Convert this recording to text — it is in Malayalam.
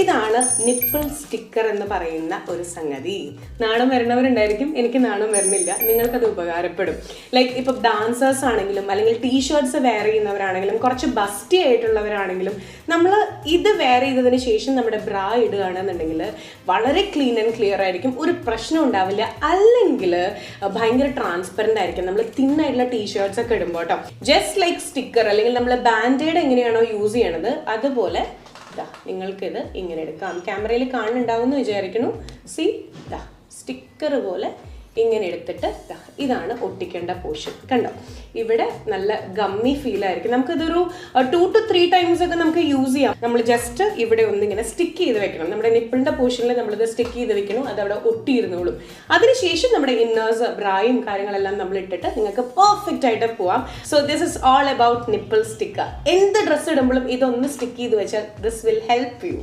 ഇതാണ് നിപ്പിൾ സ്റ്റിക്കർ എന്ന് പറയുന്ന ഒരു സംഗതി. നാണം വരുന്നവരുണ്ടായിരിക്കും, എനിക്ക് നാണം വരുന്നില്ല, നിങ്ങൾക്കത് ഉപകാരപ്പെടും. ലൈക്ക് ഇപ്പോൾ ഡാൻസേഴ്സ് ആണെങ്കിലും അല്ലെങ്കിൽ ടീഷർട്ട്സ് വെയർ ചെയ്യുന്നവരാണെങ്കിലും കുറച്ച് ബസ്റ്റി ആയിട്ടുള്ളവരാണെങ്കിലും നമ്മൾ ഇത് വെയർ ചെയ്തതിന് ശേഷം നമ്മുടെ ബ്രാ ഇടുകയാണെന്നുണ്ടെങ്കിൽ വളരെ ക്ലീൻ ആൻഡ് ക്ലിയർ ആയിരിക്കും, ഒരു പ്രശ്നം ഉണ്ടാവില്ല. അല്ലെങ്കിൽ ഭയങ്കര ട്രാൻസ്പെറൻ്റ് ആയിരിക്കും നമ്മൾ തിന്നായിട്ടുള്ള ടീഷർട്ട്സ് ഒക്കെ ഇടുമ്പോൾ കേട്ടോ. ജസ്റ്റ് ലൈക്ക് സ്റ്റിക്കർ അല്ലെങ്കിൽ നമ്മൾ ബാൻഡേഡ് എങ്ങനെയാണോ യൂസ് ചെയ്യണത് അതുപോലെ നിങ്ങൾക്കിത് ഇങ്ങനെ എടുക്കാം. ക്യാമറയിൽ കാണുന്നുണ്ടാവുമെന്ന് വിചാരിക്കുന്നു. സി സ്റ്റിക്കർ പോലെ ഇങ്ങനെ എടുത്തിട്ട് ഇതാണ് ഒട്ടിക്കേണ്ട പോർഷൻ. കണ്ടോ, ഇവിടെ നല്ല ഗമ്മി ഫീൽ ആയിരിക്കും. നമുക്കിതൊരു 2 to 3 times ഒക്കെ നമുക്ക് യൂസ് ചെയ്യാം. നമ്മൾ ജസ്റ്റ് ഇവിടെ ഒന്നിങ്ങനെ സ്റ്റിക്ക് ചെയ്ത് വെക്കണം. നമ്മുടെ നിപ്പിളിന്റെ പോർഷനിൽ നമ്മളിത് സ്റ്റിക്ക് ചെയ്ത് വെക്കണം, അത് അവിടെ ഒട്ടിയിരുന്നോളും. അതിനുശേഷം നമ്മുടെ ഇന്നേഴ്സ് ബ്രായും കാര്യങ്ങളെല്ലാം നമ്മൾ ഇട്ടിട്ട് നിങ്ങൾക്ക് പെർഫെക്റ്റ് ആയിട്ട് പോവാം. So this is all about nipple sticker. എന്ത് ഡ്രസ്സ് ഇടുമ്പോഴും ഇതൊന്ന് സ്റ്റിക്ക് ചെയ്ത് വെച്ചാൽ ദിസ് വിൽ ഹെൽപ്പ് യു.